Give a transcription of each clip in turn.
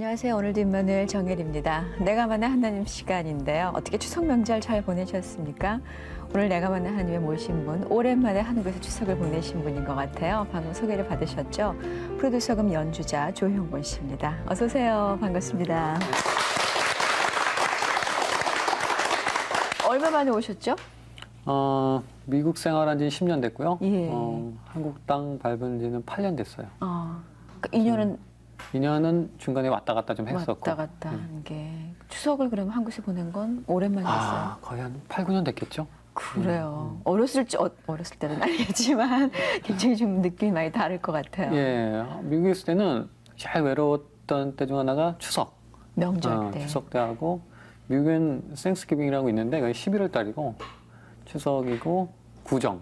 안녕하세요. 오늘도 임마누엘 정혜리입니다. 내가 만난 하나님 시간인데요. 어떻게 추석 명절 잘 보내셨습니까? 오늘 내가 만난 하나님의 모신 분, 오랜만에 한국에서 추석을 보내신 분인 것 같아요. 방금 소개를 받으셨죠? 프로듀서금 연주자 조형곤 씨입니다. 어서 오세요. 반갑습니다. 얼마 만에 오셨죠? 미국 생활한 지 10년 됐고요. 예. 한국 땅 밟은 지는 8년 됐어요. 그러니까 2년은 중간에 왔다 갔다 좀 했었고. 왔다 갔다 하는 게. 추석을 그럼 한국에서 보낸 건 오랜만이었어요? 거의 한 8, 9년 됐겠죠? 그래요. 어렸을 때는 아니겠지만 굉장히 좀 느낌이 많이 다를 것 같아요. 예, 미국에 있을 때는 제일 외로웠던 때 중 하나가 추석. 명절 때. 추석 때 하고, 미국엔 땡스기빙이라고 있는데 그게 11월 달이고, 추석이고, 구정은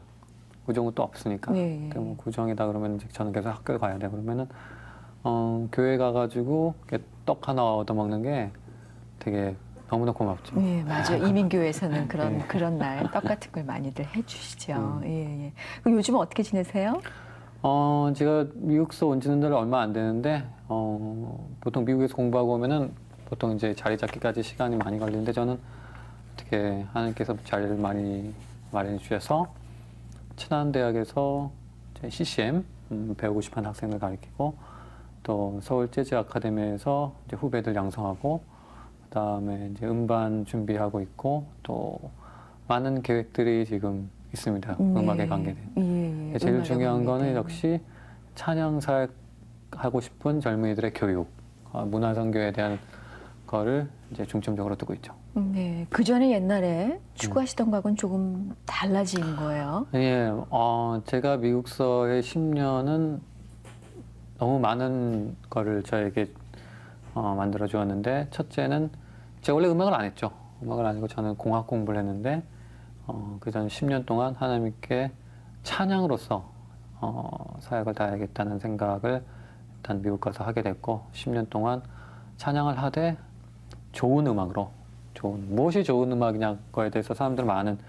또 없으니까. 예. 뭐 구정이다 그러면 이제 저는 계속 학교에 가야 돼. 그러면은 교회 가가지고 떡 하나 얻어먹는 게 되게 너무나 고맙죠. 예, 맞아요. 이민교회에서는 예. 그런 날 떡 같은 걸 많이들 해주시죠. 예. 그럼 요즘은 어떻게 지내세요? 제가 미국서 온 지는 얼마 안 되는데, 보통 미국에서 공부하고 오면은 보통 이제 자리 잡기까지 시간이 많이 걸리는데 저는 어떻게 하나님께서 자리를 많이 마련해 주셔서 친환대학에서 CCM 배우고 싶은 학생을 가르치고 또 서울 재즈 아카데미에서 이제 후배들 양성하고 그다음에 이제 음반 준비하고 있고 또 많은 계획들이 지금 있습니다. 음악에 관계된. 예. 제일 중요한 거는 역시 찬양사역 하고 싶은 젊은이들의 교육, 문화선교에 대한 거를 이제 중점적으로 두고 있죠. 네. 그 전에 옛날에 추구하시던 거하고는 조금 달라진 거예요. 예, 제가 미국서의 10년은 너무 많은 거를 저에게 만들어 주었는데, 첫째는 제가 원래 음악을 안 했죠. 음악을 안 하고 저는 공학 공부를 했는데, 그 전 10년 동안 하나님께 찬양으로서 사역을 다해야겠다는 생각을 일단 미국 가서 하게 됐고, 10년 동안 찬양을 하되 좋은 음악으로, 무엇이 좋은 음악이냐 거에 대해서 사람들은 많은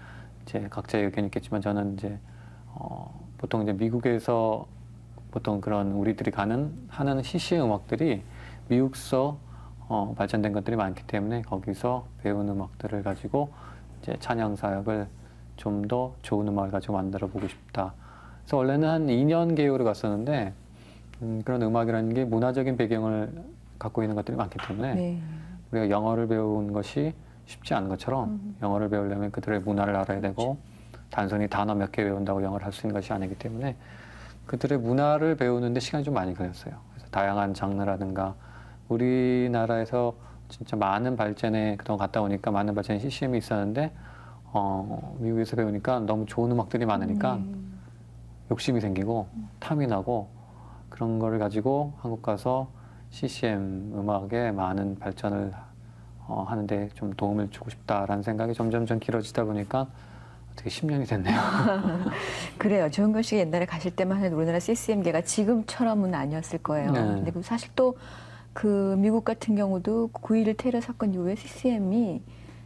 이제 각자의 의견이 있겠지만, 저는 이제 보통 이제 미국에서 보통 그런 우리들이 하는 CCM 음악들이 미국서 발전된 것들이 많기 때문에 거기서 배운 음악들을 가지고 이제 찬양 사역을 좀 더 좋은 음악을 가지고 만들어 보고 싶다. 그래서 원래는 한 2년 개요를 갔었는데 그런 음악이라는 게 문화적인 배경을 갖고 있는 것들이 많기 때문에 우리가 영어를 배운 것이 쉽지 않은 것처럼 영어를 배우려면 그들의 문화를 알아야 되고 단순히 단어 몇 개 외운다고 영어를 할 수 있는 것이 아니기 때문에 그들의 문화를 배우는데 시간이 좀 많이 걸렸어요. 그래서 다양한 장르라든가 우리나라에서 진짜 많은 발전에 그동안 갔다 오니까 많은 발전의 CCM이 있었는데 미국에서 배우니까 너무 좋은 음악들이 많으니까 욕심이 생기고 탐이 나고 그런 거를 가지고 한국 가서 CCM 음악에 많은 발전을 하는데 좀 도움을 주고 싶다라는 생각이 점점 길어지다 보니까 어떻게 10년이 됐네요. 그래요. 조형곤 씨가 옛날에 가실 때만 해도 우리나라 CCM계가 지금처럼은 아니었을 거예요. 네. 근데 사실 또 그 미국 같은 경우도 9.11 테러 사건 이후에 CCM이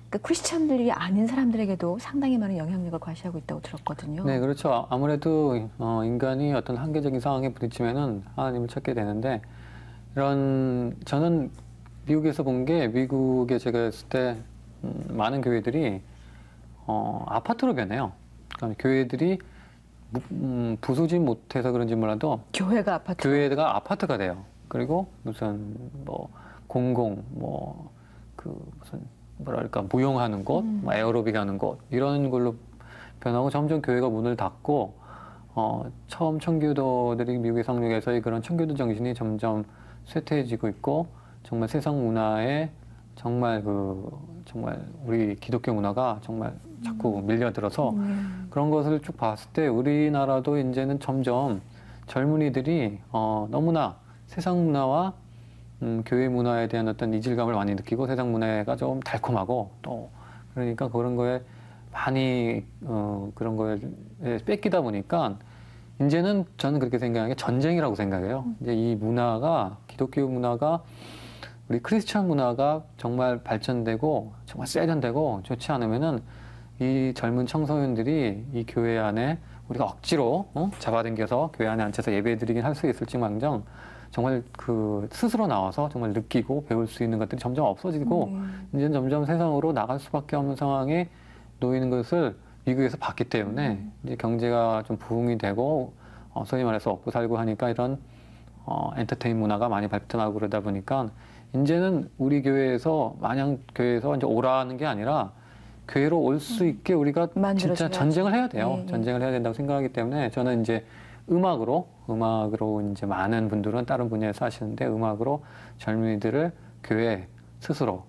그러니까 크리스천들이 아닌 사람들에게도 상당히 많은 영향력을 과시하고 있다고 들었거든요. 네, 그렇죠. 아무래도 인간이 어떤 한계적인 상황에 부딪히면은 하나님을 찾게 되는데 저는 미국에서 본 게 미국에 제가 있을 때 많은 교회들이 아파트로 변해요. 그러니까 교회들이 부수지 못해서 그런지 몰라도 교회가 아파트가 돼요. 그리고 무슨 무용하는 곳, 에어로빅 하는 곳 이런 걸로 변하고 점점 교회가 문을 닫고 처음 청교도들이 미국의 상륙에서의 그런 청교도 정신이 점점 쇠퇴해지고 있고 정말 세상 문화에 정말 우리 기독교 문화가 정말 자꾸 밀려들어서 그런 것을 쭉 봤을 때 우리나라도 이제는 점점 젊은이들이 너무나 세상 문화와 교회 문화에 대한 어떤 이질감을 많이 느끼고 세상 문화가 좀 달콤하고 또 그러니까 그런 거에 많이 그런 거에 뺏기다 보니까 이제는 저는 그렇게 생각하는 게 전쟁이라고 생각해요. 이제 이 문화가 기독교 문화가 우리 크리스천 문화가 정말 발전되고 정말 세련되고 좋지 않으면은 이 젊은 청소년들이 이 교회 안에 우리가 억지로 잡아당겨서 교회 안에 앉혀서 예배드리긴 할 수 있을지망정 정말 그 스스로 나와서 정말 느끼고 배울 수 있는 것들이 점점 없어지고 이제 점점 세상으로 나갈 수밖에 없는 상황에 놓이는 것을 미국에서 봤기 때문에 이제 경제가 좀 부흥이 되고 소위 말해서 먹고 살고 하니까 이런 엔터테인 문화가 많이 발전하고 그러다 보니까 이제는 우리 교회에서 마냥 교회에서 이제 오라는 게 아니라 교회로 올 수 있게 우리가 진짜 만들어줘야지. 전쟁을 해야 돼요. 네, 네. 전쟁을 해야 된다고 생각하기 때문에 저는 이제 음악으로 이제 많은 분들은 다른 분야에서 하시는데 음악으로 젊은이들을 교회 스스로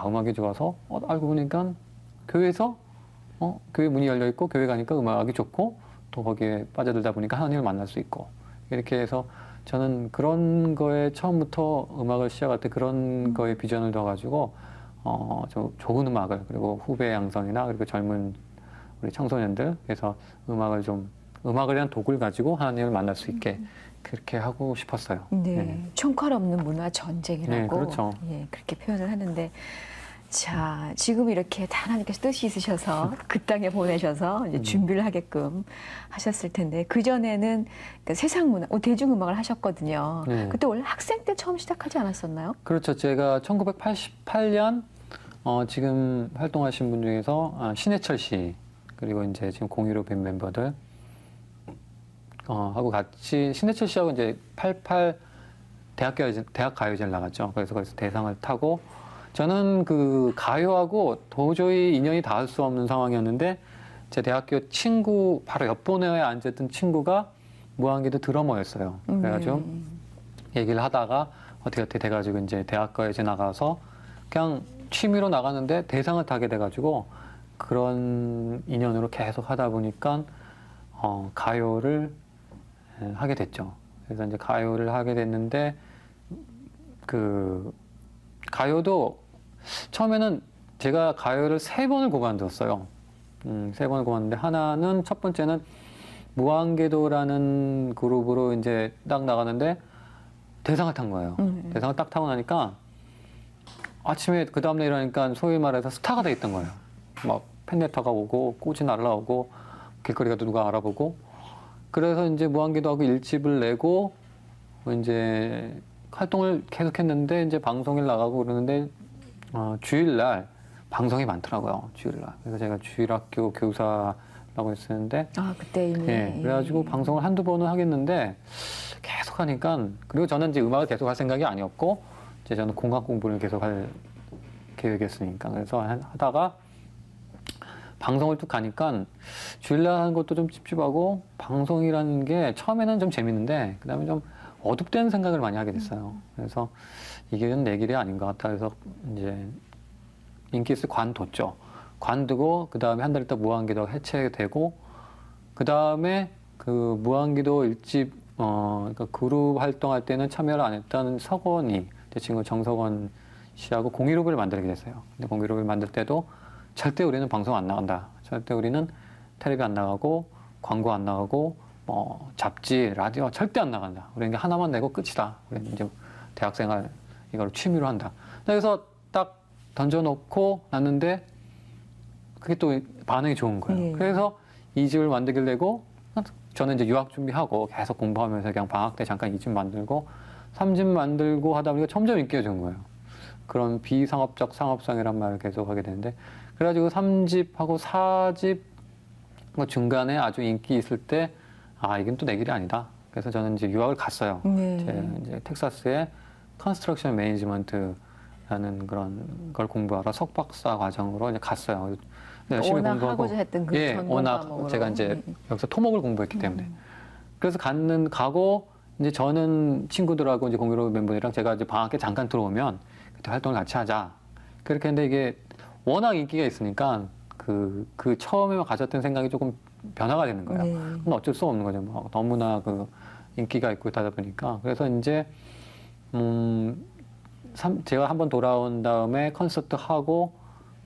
음악이 좋아서 알고 보니까 교회에서 교회 문이 열려 있고 교회 가니까 음악이 좋고 또 거기에 빠져들다 보니까 하나님을 만날 수 있고 이렇게 해서 저는 그런 거에 처음부터 음악을 시작할 때 그런 거에 비전을 둬가지고 좀 좋은 음악을 그리고 후배 양성이나 그리고 젊은 우리 청소년들 그래서 음악을 위한 도구를 가지고 하나님을 만날 수 있게 그렇게 하고 싶었어요. 네, 총칼 없는 문화 전쟁이라고 네, 그렇죠. 예, 그렇게 표현을 하는데 자 지금 이렇게 다 하나님께서 뜻이 있으셔서 그 땅에 보내셔서 이제 준비를 하게끔 하셨을 텐데 그 전에는 그러니까 세상 문화, 대중음악을 하셨거든요. 네. 그때 원래 학생 때 처음 시작하지 않았었나요? 그렇죠. 제가 1988년 지금 활동하신 분 중에서 신해철 씨 그리고 이제 지금 공유로 뵌 멤버들 하고 같이 신해철 씨하고 이제 88 대학 가요제를 나갔죠. 그래서 거기서 대상을 타고 저는 그 가요하고 도저히 인연이 닿을 수 없는 상황이었는데 제 대학교 친구 바로 옆번호에 앉았던 친구가 무한기도 드러머였어요. 그래가지고 얘기를 하다가 어떻게 돼가지고 이제 대학가요제 나가서 그냥 취미로 나가는데 대상을 타게 돼가지고 그런 인연으로 계속 하다 보니까 가요를 하게 됐죠. 그래서 이제 가요를 하게 됐는데 그 가요도 처음에는 제가 가요를 3번을 고만들었어요. 3번을 고만드는데 하나는 첫 번째는 무한궤도라는 그룹으로 이제 딱 나가는데 대상을 탄 거예요. 대상을 딱 타고 나니까 아침에 그 다음날 일어나니까 소위 말해서 스타가 돼 있던 거예요. 막 팬레터가 오고 꽃이 날라오고 길거리가 누가 알아보고 그래서 이제 무한궤도하고 1집을 내고 이제 활동을 계속했는데 이제 방송에 나가고 그러는데 주일날 방송이 많더라고요. 주일날. 그래서 제가 주일학교 교사라고 했었는데 그때 이미 그래가지고 방송을 한두 번은 하겠는데 계속 하니까 그리고 저는 이제 음악을 계속 할 생각이 아니었고 이제 저는 공학 공부를 계속 할 계획이었으니까 그래서 하다가 방송을 쭉 가니까 주일날 하는 것도 좀 찝찝하고 방송이라는 게 처음에는 좀 재밌는데 그다음에 좀 어둡다는 생각을 많이 하게 됐어요. 그래서 이게 내 길이 아닌 것 같아. 그래서 이제 인기스 관뒀죠. 관두고 그 다음에 한 달 있다 무한기도 해체되고 그 다음에 그 무한기도 1집 그러니까 그룹 활동할 때는 참여를 안 했던 석원이 제 친구 정석원 씨하고 공유롭을 만들게 됐어요. 근데 공유롭을 만들 때도 절대 우리는 방송 안 나간다. 절대 우리는 텔레비 안 나가고 광고 안 나가고 잡지, 라디오 절대 안 나간다. 우리는 하나만 내고 끝이다. 우리는 이제 대학생활 이걸 취미로 한다. 그래서 딱 던져놓고 났는데 그게 또 반응이 좋은 거예요. 그래서 2집을 만들게 되고 저는 이제 유학 준비하고 계속 공부하면서 그냥 방학 때 잠깐 2집 만들고 3집 만들고 하다 보니까 점점 인기가 좋은 거예요. 그런 비상업적 상업성이란 말을 계속 하게 되는데 그래가지고 3집하고 4집 중간에 아주 인기 있을 때 이건 또 내 길이 아니다. 그래서 저는 이제 유학을 갔어요. 이제 텍사스의 컨스트럭션 매니지먼트라는 그런 걸 공부하러 석박사 과정으로 이제 갔어요. 열심히 워낙 공부하고 하고자 했던 그 전공 워낙 과목으로. 제가 이제 여기서 토목을 공부했기 때문에 그래서 가고 이제 저는 친구들하고 이제 공유로 멤버들이랑 제가 이제 방학에 잠깐 들어오면 그때 활동을 같이 하자. 그렇게 했는데 이게 워낙 인기가 있으니까 그 처음에 가졌던 생각이 조금 변화가 되는 거예요. 그럼 어쩔 수 없는 거죠. 뭐 너무나 그 인기가 있고 하다 보니까. 그래서 이제, 제가 한번 돌아온 다음에 콘서트 하고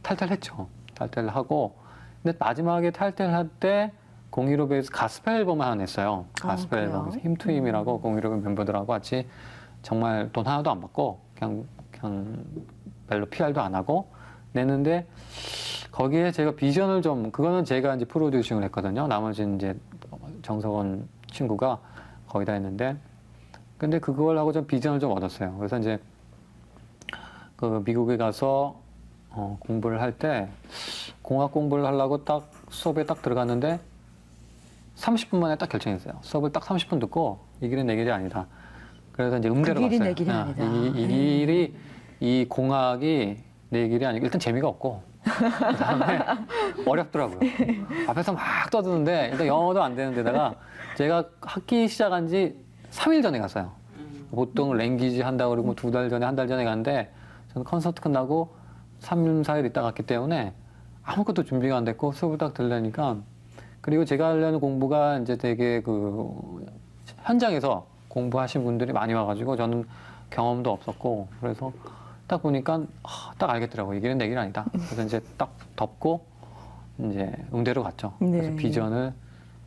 탈퇴했죠. 탈퇴를 하고. 근데 마지막에 탈퇴할 때 공유롭에서 가스펠 앨범을 하나 냈어요. 가스펠 앨범에서 힘투힘이라고 공유롭 멤버들하고 같이 정말 돈 하나도 안 받고 그냥 별로 PR도 안 하고 냈는데 거기에 제가 비전을 그거는 제가 이제 프로듀싱을 했거든요. 나머지는 이제 정석원 친구가 거기다 했는데, 근데 그걸 하고 좀 비전을 좀 얻었어요. 그래서 이제 그 미국에 가서 공부를 할 때 공학 공부를 하려고 딱 수업에 딱 들어갔는데 30분 만에 딱 결정했어요. 수업을 딱 30분 듣고 이 길은 내 길이 아니다. 그래서 이제 음대로 그 길이 갔어요. 내 길이 아니다. 이 길이 이 공학이 내 길이 아니고 일단 재미가 없고 그다음에 어렵더라고요. 앞에서 막 떠드는데 일단 영어도 안 되는 데다가 제가 학기 시작한 지 3일 전에 갔어요. 보통 랭귀지 한다고 그러고 2달 전에, 1달 전에 갔는데 저는 콘서트 끝나고 3일, 4일 있다 갔기 때문에 아무것도 준비가 안 됐고 수업을 딱 들으려니까 그리고 제가 하려는 공부가 이제 되게 그 현장에서 공부하신 분들이 많이 와가지고 저는 경험도 없었고 그래서 딱 보니까 딱 알겠더라고요. 이 길은 내 길 아니다. 그래서 이제 딱 덮고 이제 음대로 갔죠. 그래서 네. 비전을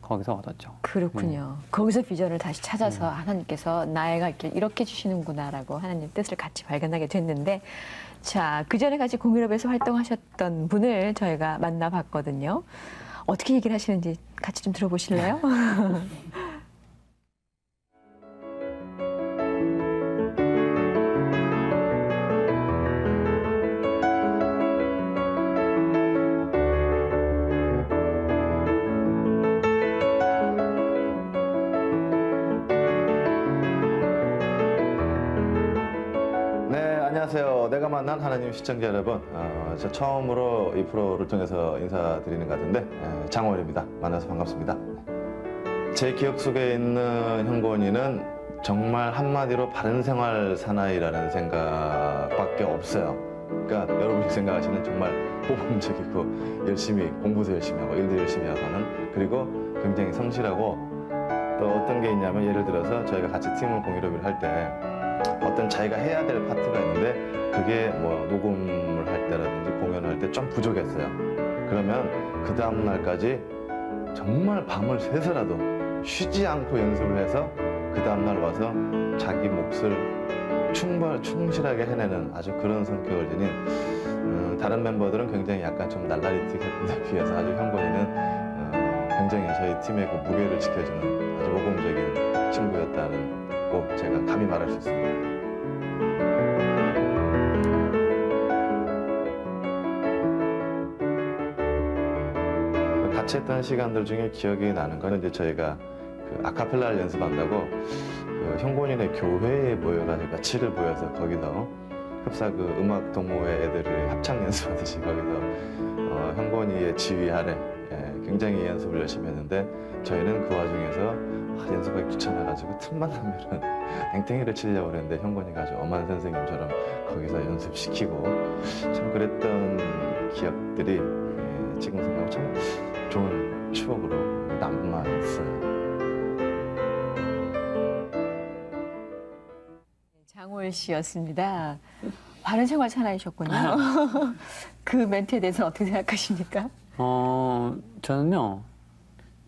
거기서 얻었죠. 그렇군요. 거기서 비전을 다시 찾아서 하나님께서 나의 길 이렇게 주시는구나라고 하나님 뜻을 같이 발견하게 됐는데 자, 그 전에 같이 공유롭에서 활동하셨던 분을 저희가 만나봤거든요. 어떻게 얘기를 하시는지 같이 좀 들어보실래요? 네, 안녕하세요. 내가 만난 하나님 시청자 여러분. 저 처음으로 이 프로를 통해서 인사드리는 것 같은데, 장호일입니다. 만나서 반갑습니다. 제 기억 속에 있는 현권이는 정말 한마디로 바른 생활 사나이라는 생각밖에 없어요. 그러니까 여러분이 생각하시는 정말 모범적이고 열심히 공부도 열심히 하고 일도 열심히 하는 그리고 굉장히 성실하고 또 어떤 게 있냐면 예를 들어서 저희가 같이 팀을 공유를 할 때 어떤 자기가 해야 될 파트가 있는데 그게 뭐 녹음을 할 때라든지 공연을 할 때 좀 부족했어요. 그러면 그 다음 날까지 정말 밤을 새서라도 쉬지 않고 연습을 해서 그 다음 날 와서 자기 몫을 충실하게 해내는 아주 그런 성격을 지닌 다른 멤버들은 굉장히 약간 좀 날라리틱한 데 비해서 아주 현권이는 굉장히 저희 팀의 그 무게를 지켜주는 아주 모범적인 친구였다는 꼭 제가 감히 말할 수 있습니다. 같이 했던 시간들 중에 기억이 나는 건 이제 저희가 그 아카펠라를 연습한다고 그 현곤이네 교회에 모여가지고 며칠을 모여서 거기서 흡사 그 음악 동호회 애들이 합창 연습하듯이 거기서 현곤이의 지휘 아래 굉장히 연습을 열심히 했는데 저희는 그 와중에서 연습하기 귀찮아가지고 틈만 나면은 땡땡이를 치려고 그랬는데 현곤이가 아주 엄한 선생님처럼 거기서 연습시키고 참 그랬던 기억들이 지금 생각하면 참 좋은 추억으로 남만 있어요. 장호일 씨였습니다. 바른 생활 사나이셨군요. 그 멘트에 대해서 어떻게 생각하십니까? 저는요,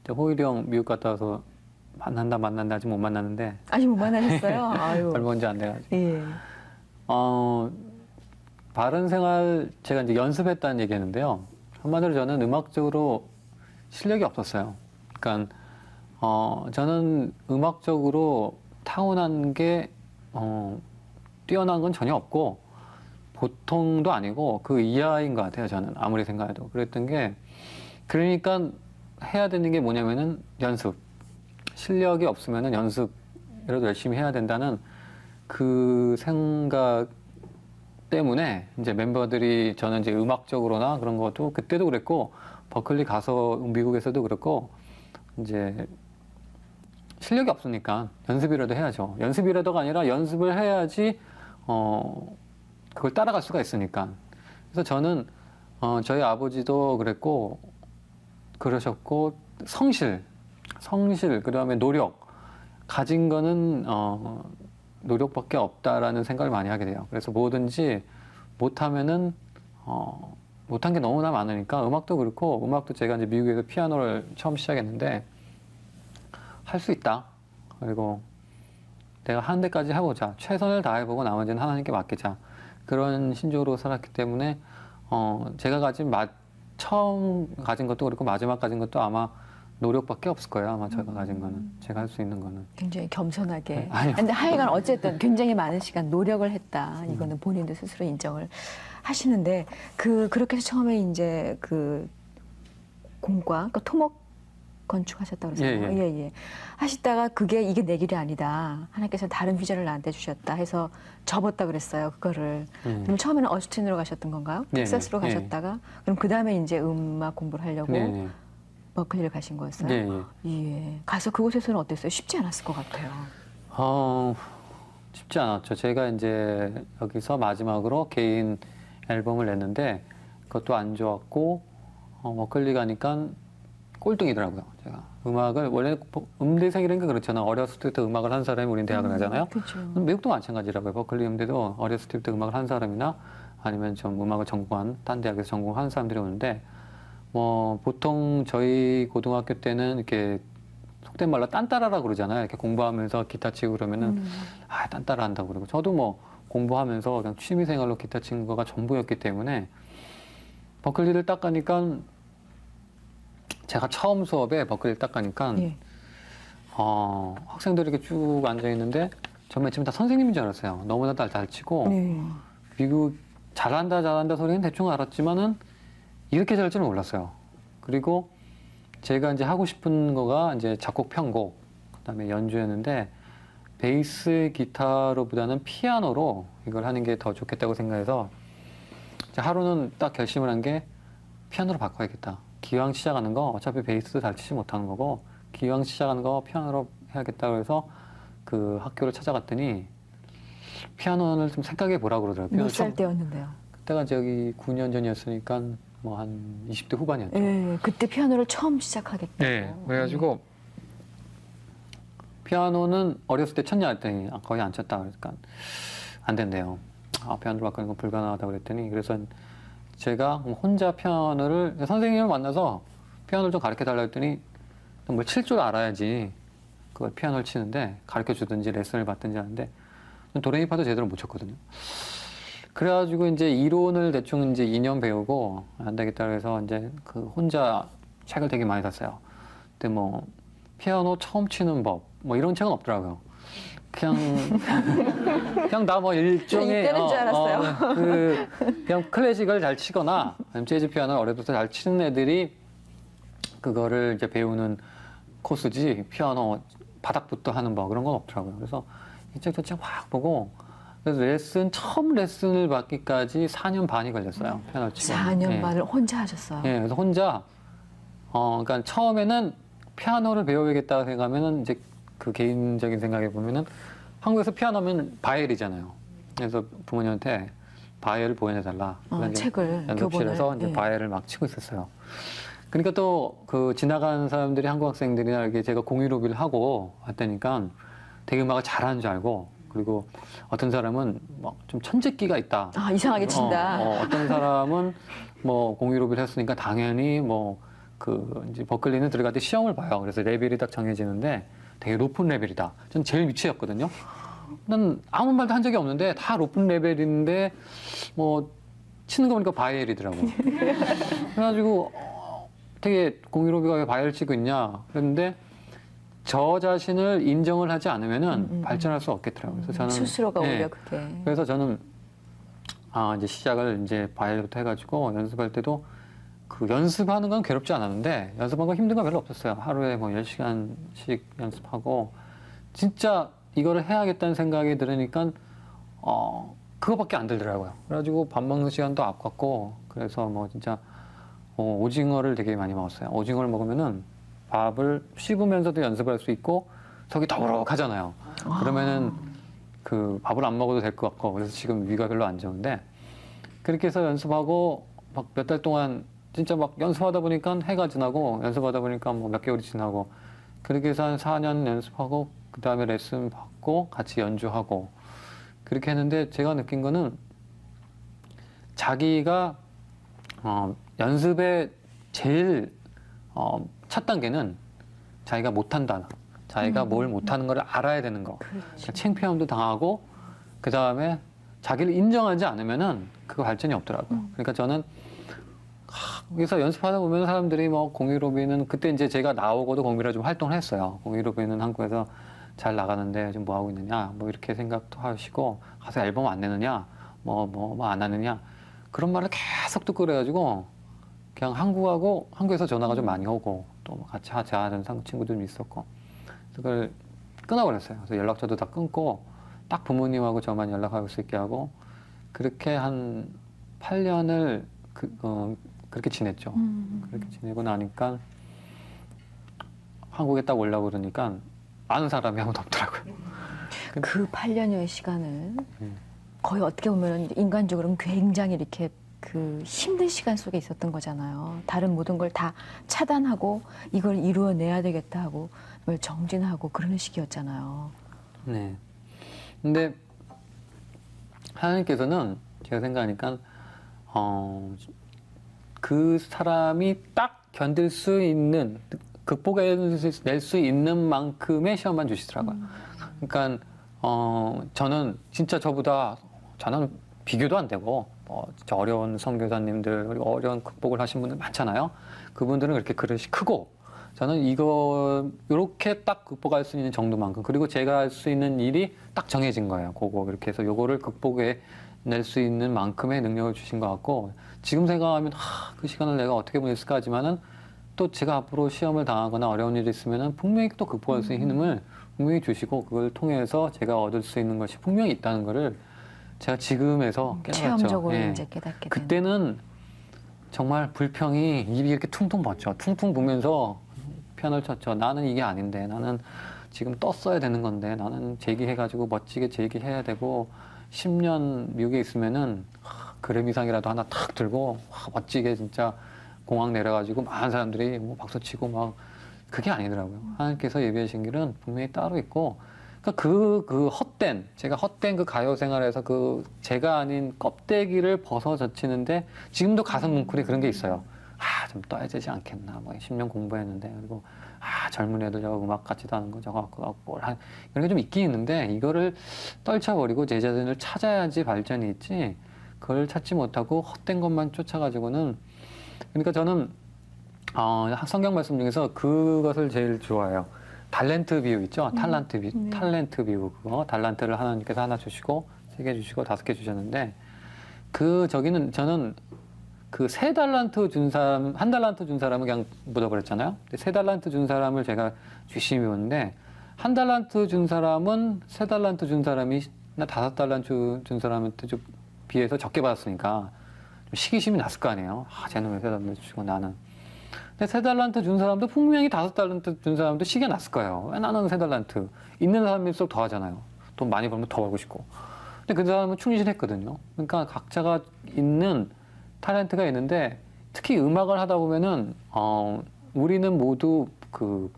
이제 호일이 형 미국 갔다 와서 만난다 아직 못 만났는데 아직 못 만나셨어요? 아유. 얼마 언제 안 돼가지고. 예. 바른 생활 제가 이제 연습했다는 얘기했는데요. 한마디로 저는 음악적으로 실력이 없었어요. 그러니까 저는 음악적으로 타고난 게 뛰어난 건 전혀 없고 보통도 아니고 그 이하인 것 같아요. 저는 아무리 생각해도 그랬던 게 그러니까 해야 되는 게 뭐냐면은 연습. 실력이 없으면은 연습이라도 열심히 해야 된다는 그 생각 때문에 이제 멤버들이 저는 이제 음악적으로나 그런 것도 그때도 그랬고 버클리 가서 미국에서도 그랬고 이제 실력이 없으니까 연습이라도 해야죠. 연습이라도가 아니라 연습을 해야지 그걸 따라갈 수가 있으니까. 그래서 저는 저희 아버지도 그랬고 그러셨고 성실 그다음에 노력 가진 거는 노력밖에 없다라는 생각을 많이 하게 돼요. 그래서 뭐든지 못하면은 못한 게 너무나 많으니까 음악도 그렇고 음악도 제가 이제 미국에서 피아노를 처음 시작했는데 할 수 있다. 그리고 내가 하는 데까지 해보자. 최선을 다해보고 나머지는 하나님께 맡기자. 그런 신조로 살았기 때문에 제가 처음 가진 것도 그렇고 마지막 가진 것도 아마 노력밖에 없을 거예요. 아마 제가 가진 거는. 제가 할 수 있는 거는. 굉장히 겸손하게. 네, 아니요. 근데 하여간 어쨌든 굉장히 많은 시간 노력을 했다. 이거는 본인도 스스로 인정을 하시는데 그렇게 해서 처음에 이제 그 공과 그러니까 토목 건축하셨다고 그러잖아요. 예. 하시다가 이게 내 길이 아니다. 하나님께서 다른 비전을 나한테 주셨다 해서 접었다 그랬어요. 그거를. 그럼 처음에는 어스틴으로 가셨던 건가요? 네, 텍사스로 네. 가셨다가 그럼 그 다음에 이제 음악 공부를 하려고 네. 버클리를 가신 거였어요. 네. 예. 가서 그곳에서는 어땠어요? 쉽지 않았을 것 같아요. 쉽지 않았죠. 제가 이제 여기서 마지막으로 개인 앨범을 냈는데 그것도 안 좋았고 버클리 가니까 꼴등이더라고요. 제가 음악을 원래 음대생이라는 게 그렇잖아요. 어렸을 때부터 음악을 한 사람이 우린 대학을 가잖아요. 그렇죠. 미국도 마찬가지라고요. 버클리 음대도 어렸을 때부터 음악을 한 사람이나 아니면 좀 음악을 전공한 딴 대학에서 전공한 사람들이 오는데 뭐 보통 저희 고등학교 때는 이렇게 속된 말로 딴따라라 그러잖아요. 이렇게 공부하면서 기타 치고 그러면은 딴따라 한다고 그러고 저도 뭐 공부하면서 그냥 취미생활로 기타 치는 거가 전부였기 때문에 버클리를 딱 가니까 제가 처음 수업에 버클리를 딱 가니까 예. 학생들이 이렇게 쭉 앉아 있는데 전 맨 처음에 다 선생님인 줄 알았어요. 너무나 잘 치고 네. 미국 잘한다 소리는 대충 알았지만은 이렇게 잘 줄은 몰랐어요. 그리고 제가 이제 하고 싶은 거가 이제 작곡 편곡 그다음에 연주였는데 베이스 기타로보다는 피아노로 이걸 하는 게 더 좋겠다고 생각해서 하루는 딱 결심을 한 게 피아노로 바꿔야겠다. 기왕 시작하는 거 어차피 베이스도 잘 치지 못하는 거고 기왕 시작하는 거 피아노로 해야겠다고 해서 그 학교를 찾아갔더니 피아노를 좀 생각해 보라 그러더라고요. 몇 살 때였는데요? 그때가 저기 9년 전이었으니까 뭐 한 20대 후반이었죠. 예. 그때 피아노를 처음 시작하겠다. 네. 그래가지고 피아노는 어렸을 때 쳤냐 했더니 거의 안 쳤다 그러니까 안 된대요. 피아노로 바꾸는 건 불가능하다고 그랬더니 그래서 제가 혼자 피아노를 선생님을 만나서 피아노를 좀 가르쳐 달라 했더니 뭘 칠 줄 알아야지 그걸 피아노를 치는데 가르쳐 주든지 레슨을 받든지 하는데 도레미파도 제대로 못 쳤거든요. 그래가지고 이제 이론을 대충 이제 2년 배우고 안 되겠다 그래서 이제 그 혼자 책을 되게 많이 샀어요. 근데 뭐 피아노 처음 치는 법 뭐 이런 책은 없더라고요. 그냥 나 뭐 일종의 이때는 줄 알았어요. 그냥 클래식을 잘 치거나 아니면 재즈 피아노를 어려서부터 잘 치는 애들이 그거를 이제 배우는 코스지 피아노 바닥부터 하는 법 그런 건 없더라고요. 그래서 이 책 저 책 확 보고 그래서 처음 레슨을 받기까지 4년 반이 걸렸어요. 피아노 치고. 4년 반을 혼자 하셨어요. 예, 그래서 혼자 그러니까 처음에는 피아노를 배워야겠다 생각하면은 이제 그 개인적인 생각에 보면은 한국에서 피아노면 바이엘이잖아요. 그래서 부모님한테 바이엘을 보여내달라. 책을 연습실에서 교본을. 이제 예. 바이엘을 막 치고 있었어요. 그러니까 또 그 지나가는 사람들이 한국 학생들이나 이렇게 제가 공유로비를 하고 왔다니까 되게 음악을 잘하는 줄 알고 그리고 어떤 사람은 뭐 좀 천재기가 있다. 이상하게 친다. 어떤 사람은 뭐 공유로비를 했으니까 당연히 뭐 그 이제 버클리는 들어갈 때 시험을 봐요. 그래서 레벨이 딱 정해지는데 되게 높은 레벨이다. 전 제일 밑이었거든요. 난 아무 말도 한 적이 없는데 다 높은 레벨인데 뭐 치는 거 보니까 바이엘이더라고. 그래가지고 되게 공유로비가 왜 바이엘 치고 있냐 그랬는데 저 자신을 인정을 하지 않으면은 발전할 수 없겠더라고요. 그래서 저는 스스로가 네. 오히려 그게. 그래서 저는 이제 시작을 이제 바이엘부터 해가지고 연습할 때도 그 연습하는 건 괴롭지 않았는데 연습하는 건 힘든 건 별로 없었어요. 하루에 뭐 10시간씩 연습하고 진짜 이거를 해야겠다는 생각이 들으니까 그거밖에 안 들더라고요. 그래가지고 밥 먹는 시간도 아깝고 그래서 뭐 진짜 오징어를 되게 많이 먹었어요. 오징어를 먹으면은 밥을 씹으면서도 연습을 할 수 있고 속이 더부룩하잖아요. 그러면은 그 밥을 안 먹어도 될 것 같고 그래서 지금 위가 별로 안 좋은데 그렇게 해서 연습하고 막 몇 달 동안 진짜 막 연습하다 보니까 해가 지나고 연습하다 보니까 뭐 몇 개월이 지나고 그렇게 해서 한 4년 연습하고 그 다음에 레슨 받고 같이 연주하고 그렇게 했는데 제가 느낀 거는 자기가 연습의 제일 첫 단계는 자기가 못한다. 자기가 뭘 못하는 걸 알아야 되는 거. 그러니까 창피함도 당하고 그 다음에 자기를 인정하지 않으면은 그거 발전이 없더라고요. 그러니까 저는 여기서 연습하다 보면 사람들이 뭐 공유로비는 그때 이제 제가 나오고도 공유로 좀 활동을 했어요. 공유로비는 한국에서 잘 나가는데 요즘 뭐 하고 있느냐, 뭐 이렇게 생각도 하시고 가서 앨범 안 내느냐, 뭐 안 하느냐 그런 말을 계속 듣고 그래가지고 그냥 한국에서 전화가 좀 많이 오고 또뭐 같이 하자 하는 친구들도 있었고 그걸 끊어버렸어요. 그래서 연락처도 다 끊고 딱 부모님하고 저만 연락할 수 있게 하고 그렇게 한 8년을 그렇게 지냈죠. 그렇게 지내고 나니까 한국에 딱 올라오고 그러니까 아는 사람이 아무도 없더라고요. 그 8년여의 시간은 거의 어떻게 보면 인간적으로는 굉장히 이렇게 그 힘든 시간 속에 있었던 거잖아요. 다른 모든 걸 다 차단하고 이걸 이루어내야 되겠다 하고 뭘 정진하고 그러는 시기였잖아요. 네. 근데 하나님께서는 제가 생각하니까 그 사람이 딱 견딜 수 있는 극복해낼 수 있는 만큼의 시험만 주시더라고요. 그러니까 저는 진짜 저는 비교도 안 되고 진짜 어려운 선교사님들 그리고 어려운 극복을 하신 분들 많잖아요. 그분들은 그렇게 그릇이 크고 저는 이렇게 딱 극복할 수 있는 정도만큼 그리고 제가 할 수 있는 일이 딱 정해진 거예요. 그거 이렇게 해서 요거를 극복해낼 수 있는 만큼의 능력을 주신 것 같고 지금 생각하면 그 시간을 내가 어떻게 보냈을까 하지만은 또 제가 앞으로 시험을 당하거나 어려운 일이 있으면은 분명히 또 극복할 수 있는 힘을 분명히 주시고 그걸 통해서 제가 얻을 수 있는 것이 분명히 있다는 거를 제가 지금에서 깨달았죠. 체험적으로 예. 이제 깨닫게 되는. 그때는 정말 불평이 입이 이렇게 퉁퉁 벗죠. 퉁퉁 부면서 편을 쳤죠. 나는 이게 아닌데 나는 지금 떴어야 되는 건데 나는 재기해가지고 멋지게 재기해야 되고 10년 미국에 있으면은 그래미상이라도 하나 탁 들고 멋지게 진짜 공항 내려가지고 많은 사람들이 뭐 박수치고 막 그게 아니더라고요. 하나님께서 예비하신 길은 분명히 따로 있고 그러니까 제가 헛된 그 가요 생활에서 제가 아닌 껍데기를 벗어 젖히는데 지금도 가슴 뭉클이 그런 게 있어요. 좀 떠야 되지 않겠나. 뭐 10년 공부했는데 그리고 젊은 애들 저거 음악 같지도 않은 거 저거 갖고 이런 게 좀 있긴 있는데 이거를 떨쳐버리고 제 자신을 찾아야지 발전이 있지. 그걸 찾지 못하고 헛된 것만 쫓아가지고는 그러니까 저는 성경 말씀 중에서 그것을 제일 좋아해요. 달란트 비유 있죠? 탤런트 비유 그거 달란트를 하나님께서 하나 주시고 3개 주시고 5개 주셨는데 저는 그 3달란트 준 사람 1달란트 준 사람은 그냥 묻어버렸잖아요. 3달란트 준 사람을 제가 유심히 보는데 1달란트 준 사람은 3달란트 준 사람이 나 5달란트 준 사람한테 좀 비해서 적게 받았으니까 좀 시기심이 났을 거 아니에요. 쟤는 왜 3달란트 주시고 나는. 근데 3달란트 준 사람도 분명히 5달란트 준 사람도 시기가 났을 거예요. 왜 나는 3달란트. 있는 사람일수록 더 하잖아요. 돈 많이 벌면 더 벌고 싶고. 근데 그 사람은 충실했거든요. 그러니까 각자가 있는 탤런트가 있는데 특히 음악을 하다 보면은 우리는 모두 그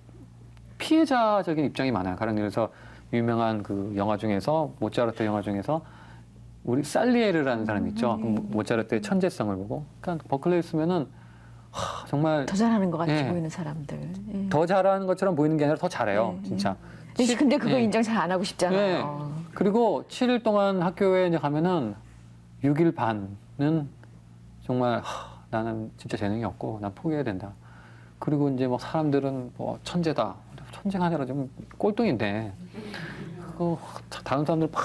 피해자적인 입장이 많아요. 가령 예를 들어서 유명한 그 영화 중에서 모차르트 영화 중에서 우리 살리에르라는 사람이 있죠. 그 모차르트의 천재성을 보고 그러니까 버클리에 있으면은 정말 더 잘하는 것 같이 예. 보이는 사람들. 예. 더 잘하는 것처럼 보이는 게 아니라 더 잘해요. 진짜. 근데 그거 예. 인정 잘 안 하고 싶잖아요. 네. 그리고 7일 동안 학교에 이제 가면은 6일 반은 정말 나는 진짜 재능이 없고 난 포기해야 된다. 그리고 이제 뭐 사람들은 뭐 천재다. 천재가 아니라 좀 꼴등인데 다른 사람들 막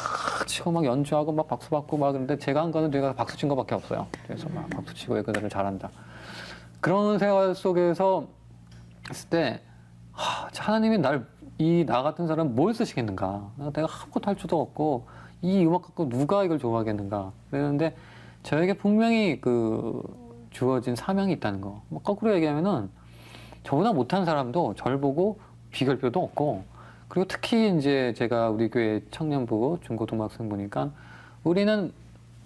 치고 막 연주하고 막 박수 받고 막 그런데 제가 한 거는 내가 박수 친 거밖에 없어요. 그래서 막 박수 치고 왜 그들을 잘한다. 그런 생활 속에서 있을 때 하나님이 나 같은 사람 뭘 쓰시겠는가? 내가 아무것도 할 줄도 없고 이 음악 갖고 누가 이걸 좋아하겠는가? 그랬는데 저에게 분명히 그 주어진 사명이 있다는 거. 뭐 거꾸로 얘기하면은 저보다 못한 사람도 저를 보고 비교할 필요도 없고 그리고 특히 이제 제가 우리 교회 청년부 중고등학생 보니까 우리는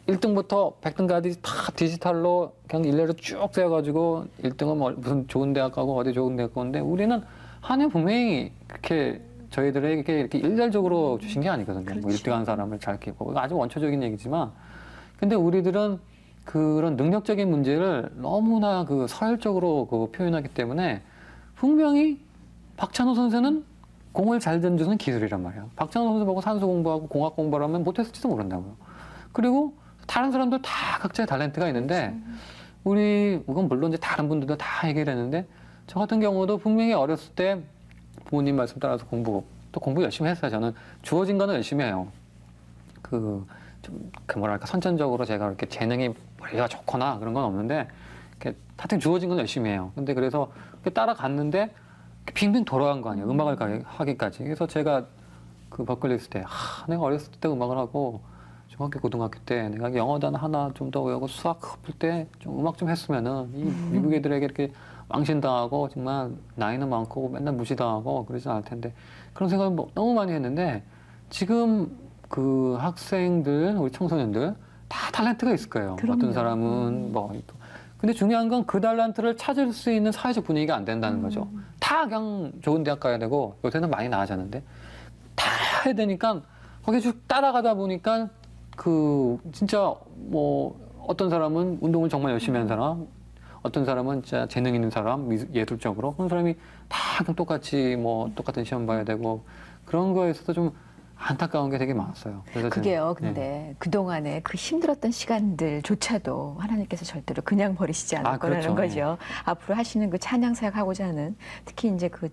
1등부터 100등까지 다 디지털로 그냥 일례로 쭉 세워가지고 1등은 뭐 무슨 좋은 대학 가고 어디 좋은 대학 가는데 우리는 하나님 분명히 그렇게 저희들에게 이렇게 일괄적으로 주신 게 아니거든요. 그렇죠. 뭐 1등한 사람을 잘 키우고 이거 아주 원초적인 얘기지만 근데 우리들은 그런 능력적인 문제를 너무나 그 서열적으로 그 표현하기 때문에 분명히 박찬호 선수는 공을 잘 던지는 기술이란 말이에요. 박찬호 선수 보고 산수 공부하고 공학 공부를 하면 못했을지도 모른다고요. 그리고 다른 사람들 다 각자의 탤런트가 있는데 이건 물론 이제 다른 분들도 다 얘기를 했는데 저 같은 경우도 분명히 어렸을 때 부모님 말씀 따라서 공부 열심히 했어요. 저는 주어진 거는 열심히 해요. 뭐랄까 선천적으로 제가 그렇게 재능이 머리가 좋거나 그런 건 없는데 하여튼 주어진 건 열심히 해요. 근데 그래서 따라갔는데 빙빙 돌아간 거 아니에요. 음악을 하기까지. 그래서 제가 그 버클리 있을 때 내가 어렸을 때 음악을 하고 중학교 고등학교 때 내가 영어 단어 하나 좀 더 외우고 수학 풀 때 좀 음악 좀 했으면은 이 미국 애들에게 이렇게 망신당하고 정말 나이는 많고 맨날 무시당하고 그러지 않을 텐데 그런 생각을 너무 많이 했는데 지금 그 학생들 우리 청소년들 다 탤런트가 있을 거예요. 그럼요. 어떤 사람은 근데 중요한 건 그 탤런트를 찾을 수 있는 사회적 분위기가 안 된다는 거죠. 다 그냥 좋은 대학 가야 되고 요새는 많이 나아졌는데 다 해야 되니까 거기에 쭉 따라가다 보니까 진짜 어떤 사람은 운동을 정말 열심히 한 사람, 어떤 사람은 진짜 재능 있는 사람, 예술적으로 그런 사람이 다 똑같이 똑같은 시험 봐야 되고 그런 거에 있어서 좀 안타까운 게 되게 많았어요. 그래서 그게요. 근데 그동안에 그 힘들었던 시간들조차도 하나님께서 절대로 그냥 버리시지 않을 거라는 그렇죠. 거죠. 앞으로 하시는 그 찬양 사역 하고자 하는 특히 이제 그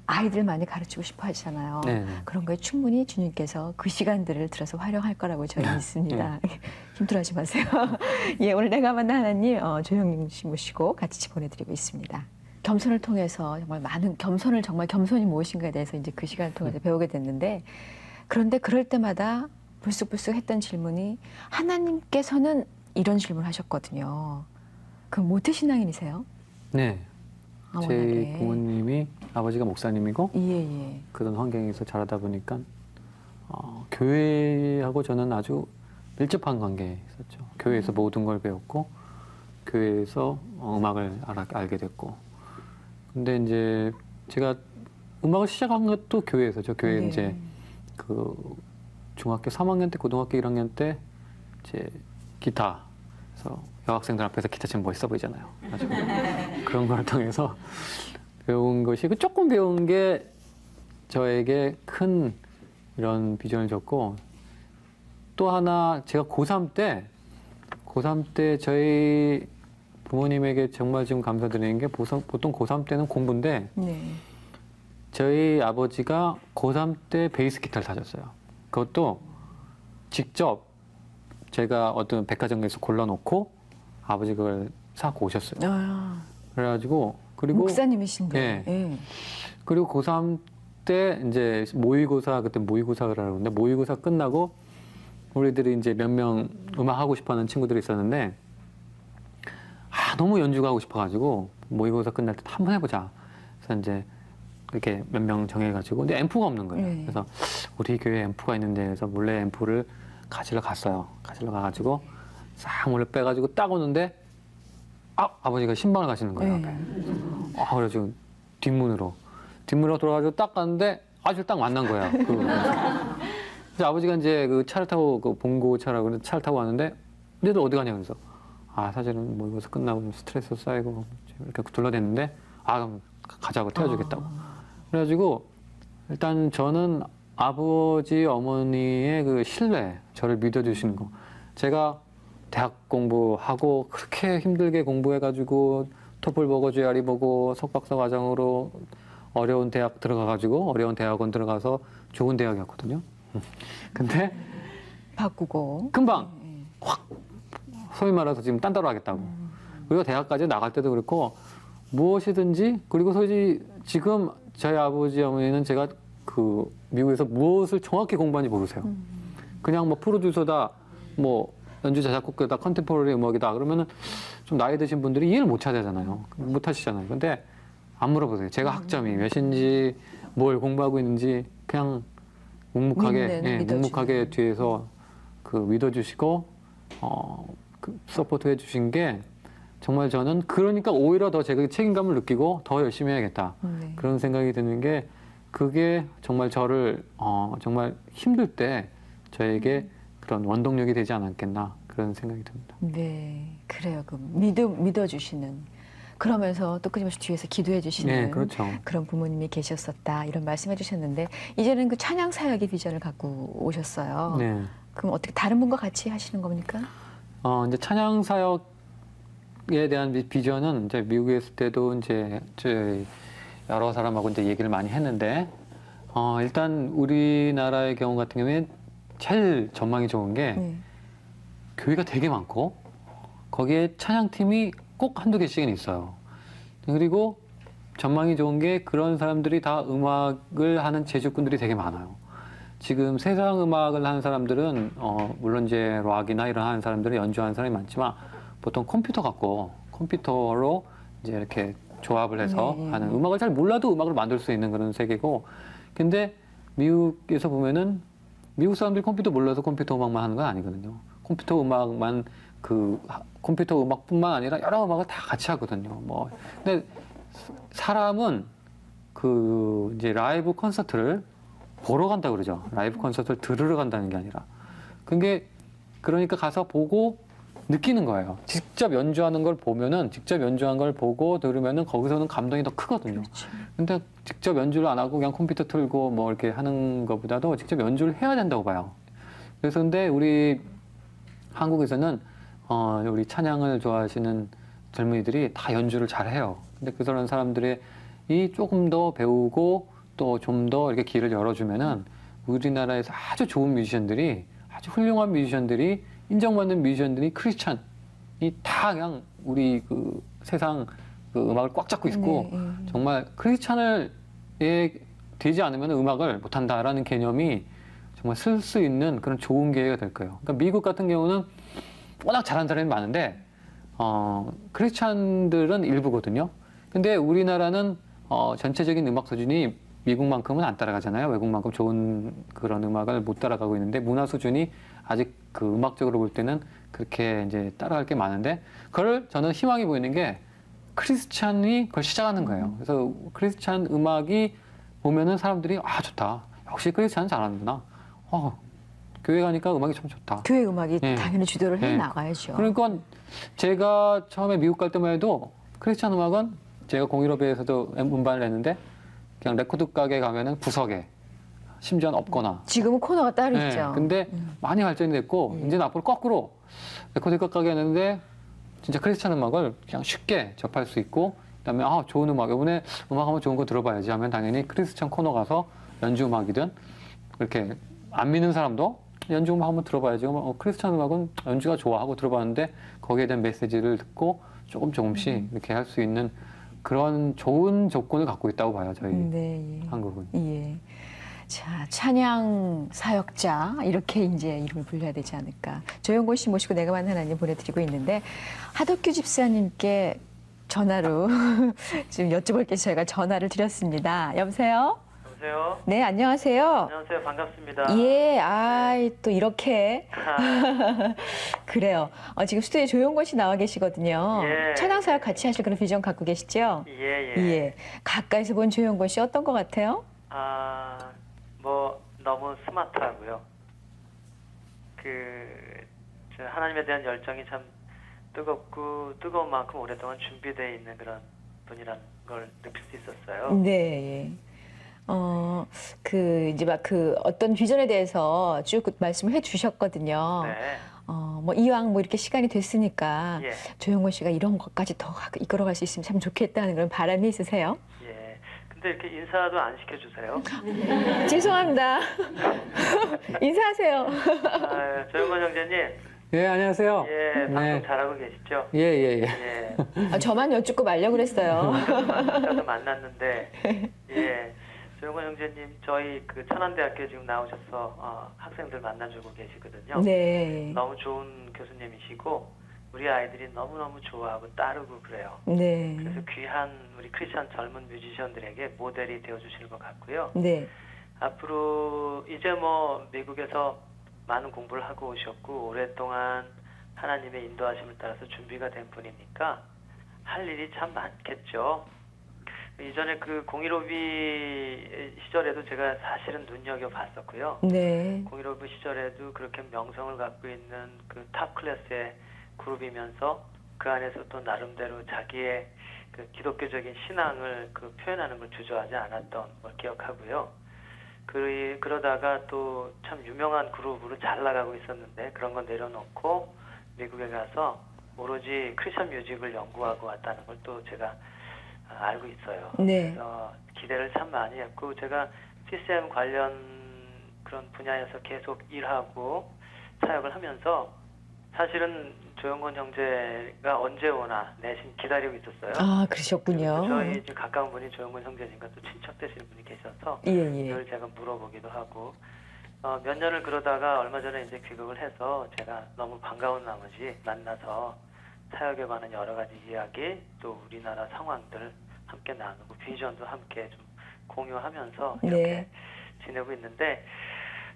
아이들 많이 가르치고 싶어 하잖아요. 네. 그런 거에 충분히 주님께서 그 시간들을 들어서 활용할 거라고 저희 믿습니다. 힘들어하지 마세요. 예, 오늘 내가 만난 하나님 조영림 씨 모시고 같이 보내드리고 있습니다. 겸손을 통해서 정말 겸손이 무엇인가에 대해서 이제 그 시간을 통해서 배우게 됐는데 그런데 그럴 때마다 불쑥불쑥 했던 질문이 하나님께서는 이런 질문을 하셨거든요. 그 모태신앙인이세요? 네. 제 워낙에. 부모님이 아버지가 목사님이고 예. 그런 환경에서 자라다 보니까 교회하고 저는 아주 밀접한 관계에 있었죠. 교회에서 모든 걸 배웠고 교회에서 음악을 알게 됐고 근데 이제 제가 음악을 시작한 것도 교회에서죠. 교회 네. 이제 그 중학교 3학년 때 고등학교 1학년 때 이제 기타 그래서 여학생들 앞에서 기타 치면 멋있어 보이잖아요. 가지고 그런 걸 통해서 배운 것이 조금 배운 게 저에게 큰 이런 비전을 줬고 또 하나 제가 고3 때 저희 부모님에게 정말 지금 감사드리는 게 보통 고3 때는 공부인데 네. 저희 아버지가 고3 때 베이스 기타를 사줬어요. 그것도 직접 제가 어떤 백화점에서 골라놓고 아버지 그걸 사고 오셨어요. 그래가지고 그리고 목사님이신데. 네. 예. 그리고 고3 때 이제 그때 모의고사를 하는데 모의고사 끝나고 우리들이 이제 몇 명 음악 하고 싶어하는 친구들이 있었는데 너무 연주가 하고 싶어가지고 모의고사 끝날 때 한번 해보자. 그래서 이제 이렇게 몇 명 정해가지고 근데 앰프가 없는 거예요. 네. 그래서 우리 교회에 앰프가 있는데 그래서 몰래 앰프를 가지러 갔어요. 가지러 가가지고 싹 몰래 빼가지고 딱 오는데 아버지가 신방을 가시는 거예요. 네. 앞에. 그래서 뒷문으로 돌아가지고 딱 갔는데 아주 딱 만난 거야. 그래서 아버지가 이제 그 차를 타고 봉고 차라고 그래서 차를 타고 왔는데 너희들 어디 가냐 그래서 사실은 모의고사 끝나고 스트레스 쌓이고 이렇게 둘러댔는데 그럼 가자고 태워주겠다고. 그래가지고 일단 저는 아버지 어머니의 그 신뢰, 저를 믿어주시는 거. 제가 대학 공부하고 그렇게 힘들게 공부해가지고 토플 보고 GRE 보고 석박사 과정으로 어려운 대학 들어가가지고 어려운 대학원 들어가서 좋은 대학이었거든요. 근데 바꾸고. 금방 확 소위 말해서 지금 딴 데로 하겠다고. 그리고 대학까지 나갈 때도 그렇고 무엇이든지 그리고 솔직히 지금 저희 아버지 어머니는 제가 그 미국에서 무엇을 정확히 공부하는지 모르세요. 그냥 프로듀서다, 연주자 작곡가다, 컨템포러리 음악이다 그러면은 좀 나이 드신 분들이 이해를 못 하잖아요. 못 하시잖아요. 근데 안 물어보세요. 제가 학점이 몇인지 뭘 공부하고 있는지 그냥 묵묵하게 뒤에서 믿어주시고 서포트 해주신 게 정말 저는 그러니까 오히려 더 제가 책임감을 느끼고 더 열심히 해야겠다. 네. 그런 생각이 드는 게 그게 정말 저를 정말 힘들 때 저에게 그런 원동력이 되지 않았겠나 그런 생각이 듭니다. 네, 그래요. 믿어주시는 그러면서 또 끊임없이 뒤에서 기도해 주시는 네, 그렇죠. 그런 부모님이 계셨었다 이런 말씀해 주셨는데 이제는 그 찬양 사역의 비전을 갖고 오셨어요. 네. 그럼 어떻게 다른 분과 같이 하시는 겁니까? 이제 찬양 사역 미국에 대한 비전은 이제 미국에 있을 때도 이제 저희 여러 사람하고 이제 얘기를 많이 했는데 일단 우리나라의 경우 같은 경우에 제일 전망이 좋은 게 네. 교회가 되게 많고 거기에 찬양팀이 꼭 한두 개씩은 있어요. 그리고 전망이 좋은 게 그런 사람들이 다 음악을 하는 재주꾼들이 되게 많아요. 지금 세상 음악을 하는 사람들은 물론 이제 락이나 이런 하는 사람들은 연주하는 사람이 많지만 보통 컴퓨터 갖고 컴퓨터로 이제 이렇게 조합을 해서 네. 하는 음악을 잘 몰라도 음악을 만들 수 있는 그런 세계고 근데 미국에서 보면은 미국 사람들이 컴퓨터 몰라서 컴퓨터 음악만 하는 건 아니거든요. 컴퓨터 음악만 컴퓨터 음악뿐만 아니라 여러 음악을 다 같이 하거든요. 뭐 근데 사람은 그 이제 라이브 콘서트를 보러 간다 그러죠. 라이브 콘서트를 들으러 간다는 게 아니라. 그게 그러니까 가서 보고 느끼는 거예요. 직접 연주하는 걸 보면은 직접 연주한 걸 보고 들으면은 거기서는 감동이 더 크거든요. 그렇죠. 근데 직접 연주를 안 하고 그냥 컴퓨터 틀고 뭐 이렇게 하는 것보다도 직접 연주를 해야 된다고 봐요. 그래서 근데 우리 한국에서는 우리 찬양을 좋아하시는 젊은이들이 다 연주를 잘 해요. 근데 그런 사람들이 조금 더 배우고 또 좀 더 이렇게 길을 열어주면은 우리나라에서 아주 좋은 뮤지션들이 아주 훌륭한 뮤지션들이 인정받는 뮤지션들이 크리스찬이 다 그냥 우리 그 세상 그 음악을 꽉 잡고 있고 네, 네. 정말 크리스찬을 되지 않으면 음악을 못한다라는 개념이 정말 쓸 수 있는 그런 좋은 기회가 될 거예요. 그러니까 미국 같은 경우는 워낙 잘하는 사람이 많은데 크리스찬들은 일부거든요. 근데 우리나라는 전체적인 음악 수준이 미국만큼은 안 따라가잖아요. 외국만큼 좋은 그런 음악을 못 따라가고 있는데 문화 수준이 아직 그 음악적으로 볼 때는 그렇게 이제 따라갈 게 많은데 그걸 저는 희망이 보이는 게 크리스찬이 그걸 시작하는 거예요. 그래서 크리스찬 음악이 보면은 사람들이 좋다. 역시 크리스찬은 잘하는구나. 교회 가니까 음악이 참 좋다. 교회 음악이 네. 당연히 주도를 해 네. 나가야죠. 그러니까 제가 처음에 미국 갈 때만 해도 크리스찬 음악은 제가 공유럽에서도 음반을 냈는데 그냥 레코드 가게 가면은 구석에 심지어는 없거나. 지금은 코너가 따로 네, 있죠. 근데 많이 발전이 됐고 이제는 앞으로 거꾸로 레코드 가게 하는데 진짜 크리스찬 음악을 그냥 쉽게 접할 수 있고 그다음에 좋은 음악 이번에 음악 한번 좋은 거 들어봐야지 하면 당연히 크리스찬 코너 가서 연주 음악이든 이렇게 안 믿는 사람도 연주 음악 한번 들어봐야지. 크리스찬 음악은 연주가 좋아 하고 들어봤는데 거기에 대한 메시지를 듣고 조금씩 이렇게 할 수 있는 그런 좋은 조건을 갖고 있다고 봐요, 저희 네, 예. 한국은. 예. 자, 찬양 사역자 이렇게 이제 이름을 불려야 되지 않을까. 조영곤 씨 모시고 내가만 하나님 보내드리고 있는데 하덕규 집사님께 전화로 지금 여쭤볼 게 저희가 전화를 드렸습니다. 여보세요? 여보세요? 네, 안녕하세요. 안녕하세요. 반갑습니다. 예, 또 이렇게. 그래요. 지금 스튜디오에 조용곤 씨 나와 계시거든요. 예. 찬양 사역 같이 하실 그런 비전 갖고 계시죠? 예, 예. 예. 가까이서 본 조용곤 씨 어떤 것 같아요? 너무 스마트하고요. 저 하나님에 대한 열정이 참 뜨거운 만큼 오랫동안 준비되어 있는 그런 분이라는 걸 느낄 수 있었어요. 네. 이제 막 어떤 비전에 대해서 쭉 말씀을 해 주셨거든요. 네. 이왕 이렇게 시간이 됐으니까 예. 조용곤 씨가 이런 것까지 더 이끌어갈 수 있으면 참 좋겠다는 그런 바람이 있으세요? 예. 근데 이렇게 인사도 안 시켜주세요. 죄송합니다. 인사하세요. 조영건 형제님. 예, 안녕하세요. 예, 방송 네. 잘하고 계시죠? 예. 예. 저만 여쭙고 말려고 그랬어요. 아까도 만났는데, 예. 조영건 형제님, 저희 천안대학교 지금 나오셔서 학생들 만나주고 계시거든요. 네. 너무 좋은 교수님이시고, 우리 아이들이 너무너무 좋아하고 따르고 그래요. 네. 그래서 귀한 우리 크리스천 젊은 뮤지션들에게 모델이 되어주실 것 같고요. 네. 앞으로 이제 미국에서 많은 공부를 하고 오셨고, 오랫동안 하나님의 인도하심을 따라서 준비가 된 분이니까 할 일이 참 많겠죠. 이전에 공일오비 시절에도 제가 사실은 눈여겨봤었고요. 네. 공일오비 시절에도 그렇게 명성을 갖고 있는 탑 클래스의 그룹이면서 그 안에서 또 나름대로 자기의 기독교적인 신앙을 표현하는 걸 주저하지 않았던 걸 기억하고요. 그러다가 또 참 유명한 그룹으로 잘 나가고 있었는데 그런 거 내려놓고 미국에 가서 오로지 크리스천 뮤직을 연구하고 왔다는 걸 또 제가 알고 있어요. 네. 그래서 기대를 참 많이 했고 제가 CCM 관련 그런 분야에서 계속 일하고 사역을 하면서 사실은 조영권 형제가 언제 오나 내심 기다리고 있었어요. 아, 그러셨군요. 저희 이제 가까운 분이 조영권 형제님과 또 친척 되시는 분이 계셔서 예, 예. 늘 제가 물어보기도 하고 몇 년을 그러다가 얼마 전에 이제 귀국을 해서 제가 너무 반가운 나머지 만나서 사역에 관한 여러 가지 이야기 또 우리나라 상황들 함께 나누고 비전도 함께 좀 공유하면서 이렇게 네. 지내고 있는데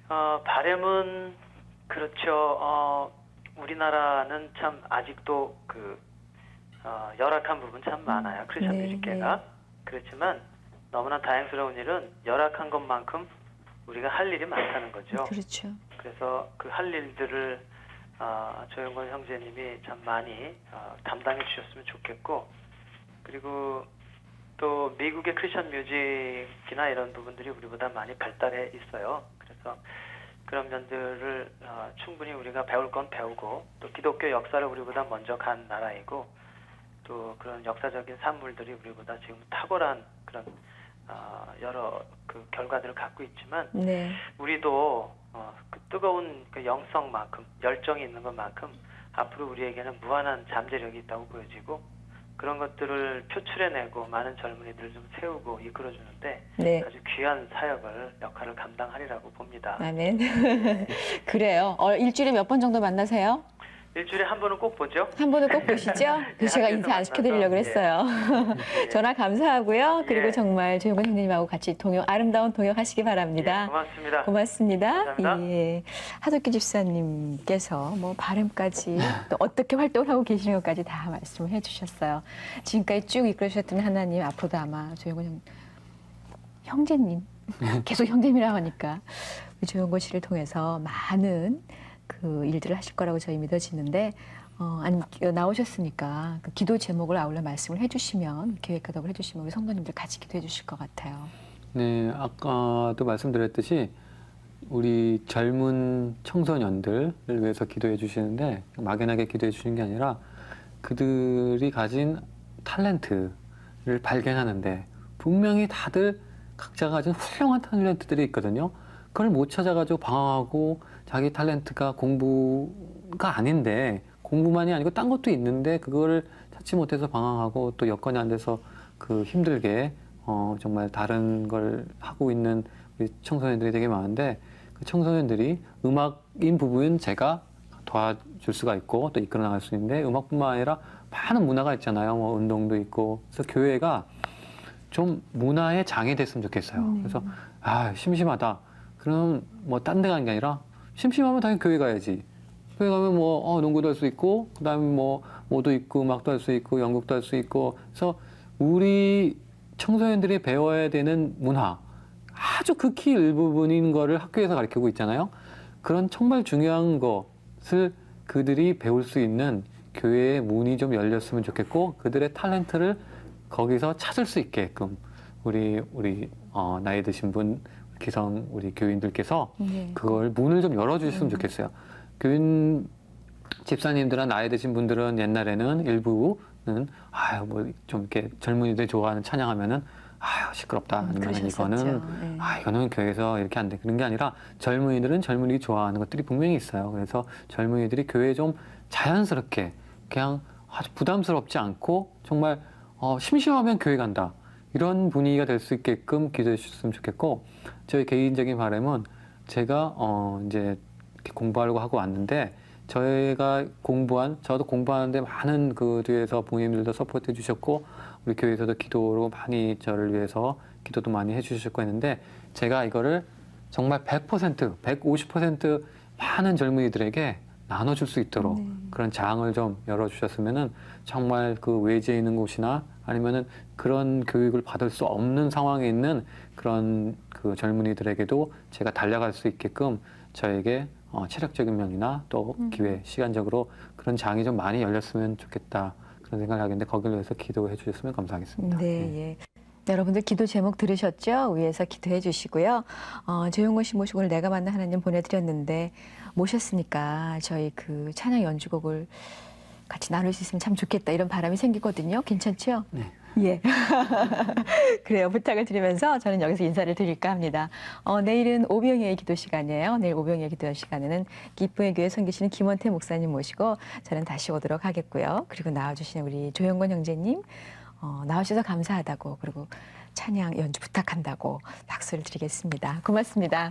바람은 그렇죠. 우리나라는 참 아직도 그 열악한 부분 참 많아요. 크리스천 네, 뮤직계가. 그렇지만 너무나 다행스러운 일은 열악한 것만큼 우리가 할 일이 많다는 거죠. 그렇죠. 그래서 그 할 일들을 조영권 형제님이 참 많이 담당해 주셨으면 좋겠고 그리고 또 미국의 크리스천 뮤직이나 이런 부분들이 우리보다 많이 발달해 있어요. 그래서 그런 면들을 충분히 우리가 배울 건 배우고 또 기독교 역사를 우리보다 먼저 간 나라이고 또 그런 역사적인 산물들이 우리보다 지금 탁월한 그런 여러 그 결과들을 갖고 있지만 네. 우리도 그 뜨거운 그 영성만큼 열정이 있는 것만큼 앞으로 우리에게는 무한한 잠재력이 있다고 보여지고 그런 것들을 표출해내고 많은 젊은이들을 좀 세우고 이끌어주는데 네. 아주 귀한 사역을 역할을 감당하리라고 봅니다. 아멘. 그래요. 일주일에 몇 번 정도 만나세요? 일주일에 한 번은 꼭 보죠. 한 번은 꼭 보시죠. 그래서 제가 인사 안 시켜드리려고 했어요. 예. 전화 감사하고요. 그리고 예. 정말 조영권 형님하고 같이 아름다운 동역하시기 바랍니다. 예, 고맙습니다. 고맙습니다. 감사합니다. 예. 하덕기 집사님께서 뭐 바람까지 또 어떻게 활동을 하고 계시는 것까지 다 말씀을 해주셨어요. 지금까지 쭉 이끌어주셨던 하나님 앞으로도 아마 조영권 형제님 계속 형제님이라고 하니까 우리 조영권 씨를 통해서 많은 그 일들을 하실 거라고 저희 믿어지는데 나오셨으니까 그 기도 제목을 아울러 말씀을 해주시면 계획하다고 해주시면 우리 성도님들 같이 기도해 주실 것 같아요. 네, 아까도 말씀드렸듯이 우리 젊은 청소년들을 위해서 기도해 주시는데 막연하게 기도해 주시는 게 아니라 그들이 가진 탤런트를 발견하는데 분명히 다들 각자가 가진 훌륭한 탤런트들이 있거든요. 그걸 못 찾아가지고 방황하고 자기 탤런트가 공부가 아닌데 공부만이 아니고 딴 것도 있는데 그거를 찾지 못해서 방황하고 또 여건이 안 돼서 그 힘들게 정말 다른 걸 하고 있는 우리 청소년들이 되게 많은데 그 청소년들이 음악인 부분은 제가 도와줄 수가 있고 또 이끌어 나갈 수 있는데 음악뿐만 아니라 많은 문화가 있잖아요. 뭐 운동도 있고 그래서 교회가 좀 문화의 장이 됐으면 좋겠어요. 그래서 심심하다. 그럼 뭐 딴 데 가는 게 아니라 심심하면 당연히 교회 가야지. 교회 가면 뭐 농구도 할 수 있고 그다음에 뭐 모도 있고 음악도 할 수 있고 연극도 할 수 있고 그래서 우리 청소년들이 배워야 되는 문화 아주 극히 일부분인 거를 학교에서 가르치고 있잖아요. 그런 정말 중요한 것을 그들이 배울 수 있는 교회의 문이 좀 열렸으면 좋겠고 그들의 탤런트를 거기서 찾을 수 있게끔 우리 나이 드신 분 기성 우리 교인들께서 그걸 문을 좀 열어주셨으면 좋겠어요. 교인 집사님들은 나이 드신 분들은 옛날에는 일부는 뭐 좀 이렇게 젊은이들 좋아하는 찬양하면은 시끄럽다 아니면 이거는 이거는 교회에서 이렇게 안 돼 그런 게 아니라 젊은이들은 젊은이들이 좋아하는 것들이 분명히 있어요. 그래서 젊은이들이 교회에 좀 자연스럽게 그냥 아주 부담스럽지 않고 정말 심심하면 교회 간다. 이런 분위기가 될 수 있게끔 기도해 주셨으면 좋겠고 저희 개인적인 바람은 제가 이제 이렇게 공부하려고 하고 왔는데 저도 공부하는데 많은 그 뒤에서 부모님들도 서포트해 주셨고 우리 교회에서도 기도로 많이 저를 위해서 기도도 많이 해 주셨고 했는데 제가 이거를 정말 100%, 150% 많은 젊은이들에게 나눠줄 수 있도록 그런 장을 좀 열어주셨으면은 정말 그 외지에 있는 곳이나 아니면은 그런 교육을 받을 수 없는 상황에 있는 그런 그 젊은이들에게도 제가 달려갈 수 있게끔 저에게 체력적인 면이나 또 기회, 시간적으로 그런 장이 좀 많이 열렸으면 좋겠다 그런 생각을 하겠는데 거기를 위해서 기도해 주셨으면 감사하겠습니다. 네, 예. 여러분들 기도 제목 들으셨죠? 위에서 기도해 주시고요. 조용건 씨 모시고 오늘 내가 만난 하나님 보내드렸는데 모셨으니까 저희 그 찬양 연주곡을 같이 나눌 수 있으면 참 좋겠다 이런 바람이 생기거든요. 괜찮죠? 네. 예. 그래요. 부탁을 드리면서 저는 여기서 인사를 드릴까 합니다. 내일은 오병이의 기도 시간이에요. 내일 오병이의 기도 시간에는 기쁨의 교회 섬기시는 김원태 목사님 모시고 저는 다시 오도록 하겠고요. 그리고 나와주시는 우리 조영권 형제님 나와주셔서 감사하다고 그리고 찬양 연주 부탁한다고 박수를 드리겠습니다. 고맙습니다.